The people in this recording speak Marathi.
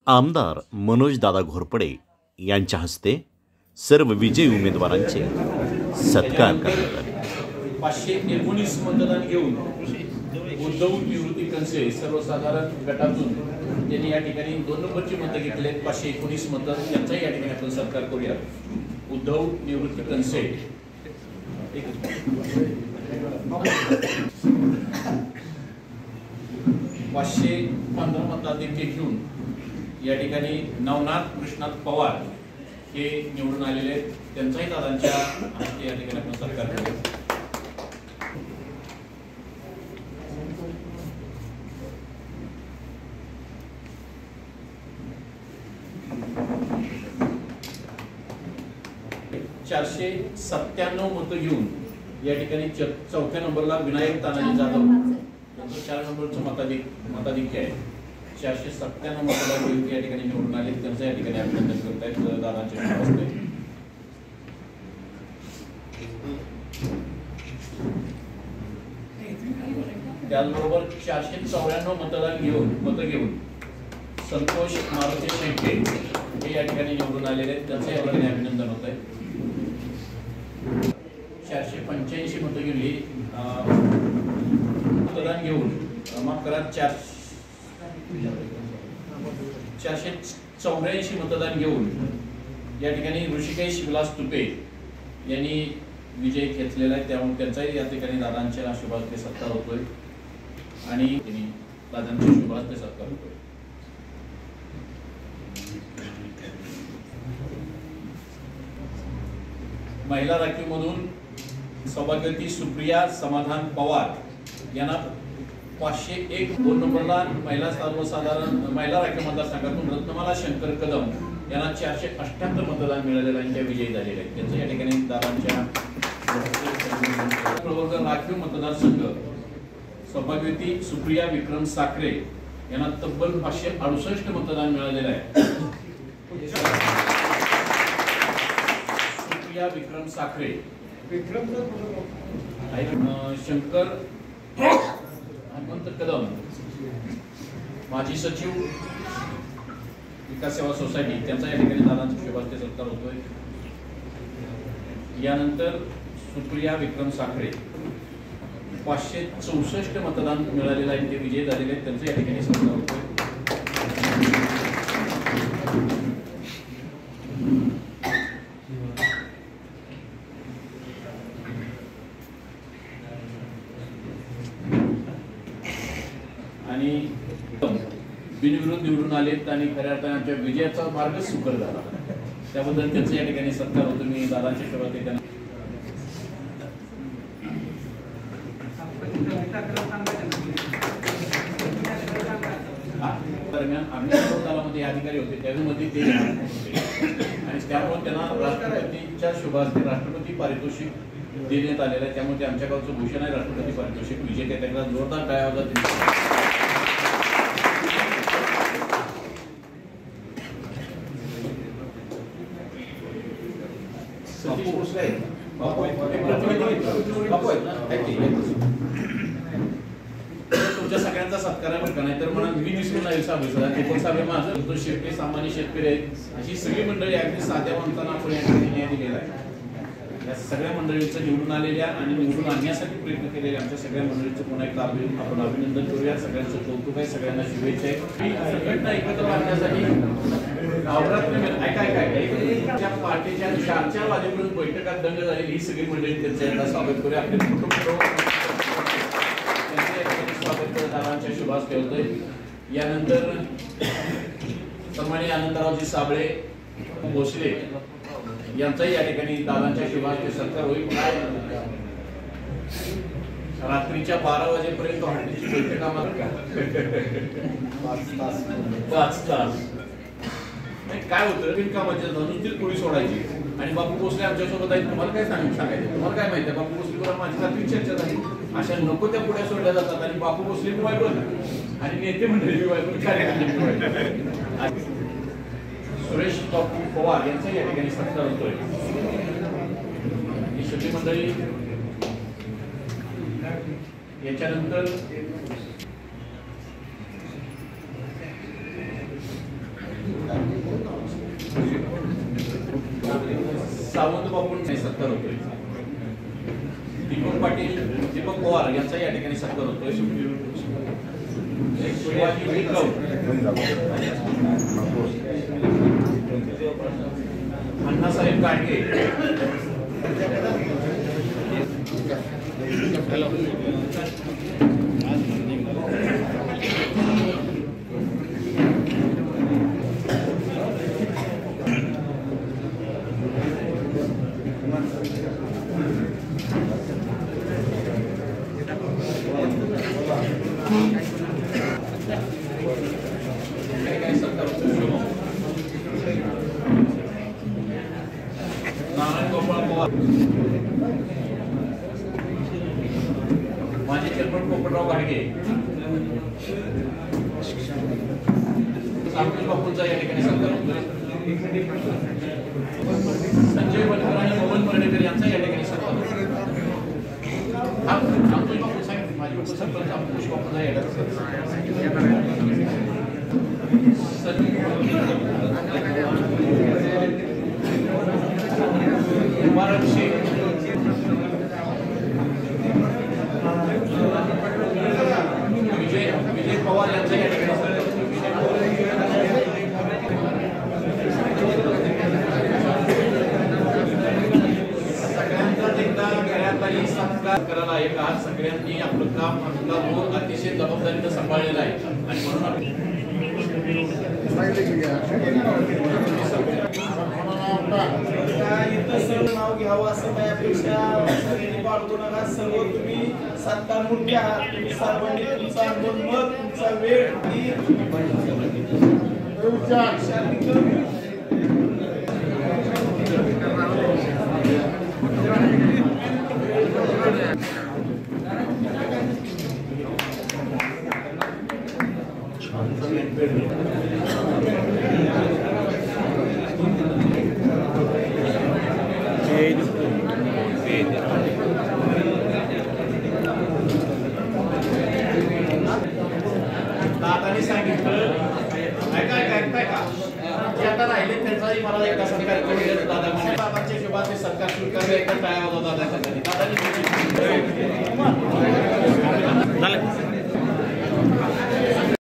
आमदार मनोजदादा घोरपडे यांच्या हस्ते सर्व विजयी उमेदवारांचे सत्कार करण्यात आले. 519 मतदान घेऊन उद्धव निवृत्ती कंसे सर्वसाधारण गटातून त्यांनी या ठिकाणी 2 नंबरची मतं घेतलेत. 519 मतं यांचाही या ठिकाणी आपण सत्कार करूया. उद्धव निवृत्ती कंसे 515 मताधिक्य घेऊन या ठिकाणी नवनाथ कृष्णात पवार हे निवडून आलेले आहेत. त्यांचाही दादांच्या हस्ते या ठिकाणी आपण सत्कार करूया. चारशे 97 मतं घेऊन या ठिकाणी 4थ्या नंबरला विनायक तानाजी जाधव यांचं 4 नंबरचं मताधिक्य आहे. 497 मताला घेऊन या ठिकाणी निवडून आले. त्यांचं या ठिकाणी अभिनंदन करत आहेत दादांच्या हस्ते. त्याचबरोबर 494 मतं घेऊन संतोष मारुती शेट्टे हे या ठिकाणी निवडून आलेले आहेत. त्यांचं या ठिकाणी अभिनंदन होत आहे. 485 मतं घेऊन मतदान घेऊन माफ करा 484 मतदान घेऊन या ठिकाणी ऋषिकेश विलास तुपे यांनी विजय घेतलेला आहे. त्यामुळे त्यांचाही या ठिकाणी दादांच्या शुभास्ते सत्कार होतोय आणि दादांच्या शुभास्ते सत्कार होतोय. महिला राखीवमधून सौभाग्यवती सुप्रिया समाधान पवार यांना 501 2 नंबरला महिला राखीव मतदारसंघातून रत्नमाला शंकर कदम यांना 478 मतदान मिळालेलं आहे. त्या विजयी झालेले आहेत. त्यांचं या ठिकाणी दादांच्या राखीव मतदारसंघ सौभाग्यवती सुप्रिया विक्रम साखरे यांना तब्बल 568 मतदान मिळालेलं आहे. सुप्रिया विक्रम साखरे शंकर हनुमंत कदम माजी सचिव विकास सेवा सोसायटी त्यांचा या ठिकाणी दादांचा शुभास्ते सत्कार होतोय. यानंतर सुप्रिया विक्रम साखरे 564 मतदान मिळालेलं आहे. ते विजयी झालेले आहेत. त्यांचा या ठिकाणी सत्कार होतोय. आणि बिनविरोध निवडून आलेत आणि खऱ्या अर्थाने आमच्या विजयाचा मार्ग सुकर झाला. त्याबद्दल त्यांचा या ठिकाणी सत्कार होतो. मी दादांच्या शुभास्ते त्यांना दरम्यान आम्ही दलामध्ये अधिकारी होते त्यामध्ये ते आणि त्यामुळे त्यांना राष्ट्रपतीच्या शुभास्ते राष्ट्रपती पारितोषिक देण्यात आलेलं आहे. त्यामुळे ते आमच्या गावचं भूषण आहे राष्ट्रपती पारितोषिक विजेते. त्यांना जोरदार टाळ्या वाजवतात. तुमच्या सगळ्यांचा सत्कार आहे बरं का. नाही तर मला मी दिसून नाही साहेब माझं शेतकरी सामान्य शेतकरी आहेत अशी सगळी मंडळी अगदी साध्या माणसांना आपण या ठिकाणी न्याय दिलेला आहे. या सगळ्या मंडळीचं निवडून आलेल्या आणि निवडून आणण्यासाठी प्रयत्न केलेल्या आमच्या सगळ्या मंडळीचं पुन्हा एकदा आपण अभिनंदन करूया. सगळ्यांचं कौतुक आहे. सगळ्यांना शुभेच्छा आहे. संघटना एकत्र आणण्यासाठी त्या पार्टीच्या 4 वाजेपर्यंत बैठकात दंग झालेली ही सगळी मंडळी त्यांचं एकदा स्वागत करूया. आपले कुटुंब स्वागत करत दादांच्या शुभास्ते होतोय. यानंतर सन्माननीय आनंदरावजी साबळे भोसले यांचाही या ठिकाणी दादांच्या शुभास्ते सत्कार होईल. रात्रीच्या 12 वाजेपर्यंत हॉटेलची बैठक आम्हाला 5 तास काय होतं बिनकामाच्या नुसतीच पोळी सोडायची आणि बापू भोसले आमच्यासोबत आहेत. तुम्हाला काय सांगायचं तुम्हाला काय माहिती आहे बापू भोसलेवर माझी रात्री चर्चा झाली. अशा नको त्या पुढ्या सोडल्या जातात आणि बापू भोसले मोबाईल आणि नेते मंडळी कार्यक्रम सुरेश बापू पवार यांचा या ठिकाणी सत्कार होतोय. ही सगळी मंडळी याच्यानंतर सावंत बापूंचा सत्कार होतोय. दीपक पाटील, दीपक पवार यांचा या ठिकाणी सत्कार होतोय. शिवाजी विक्रम, अण्णासाहेब गाडगे, नारायण गोपाळ पवार, माजी चेअरमन पोपटराव गाडगे, सावंत बापूंचा या ठिकाणी सत्कार होतोय. संजय बनकर आणि मोहन पर्डेकर यांचा या ठिकाणी सत्कार होतोय. सावंत बापू साहेब माजी उपसरपंच अंकुश बापूंचा या ठिकाणी मुबारक शेख, विजय पवार यांचा या ठिकाणी सगळ्यांचा एकदा घरातही सत्कार करायला एक आज सगळ्यांनी आपलं काम आपला रोल अतिशय जबाबदारीनं सांभाळलेला आहे आणि म्हणून नाव घ्यावं असं माझ्यापेक्षा बाळगू नका. सर्व तुम्ही सत्कार मुख्य आहात. तुम्ही सर्वांनी तुमचा मत, तुमचा वेळ दादांनी सांगितलं ऐकाय का जे आता राहिले त्यांचाही मला एकदा सत्कार करून दादा म्हणजे दादांच्या शुभाचे सत्कार स्वीकारले एकदा टाळ्या होता दादाच्या घरी. दादांनी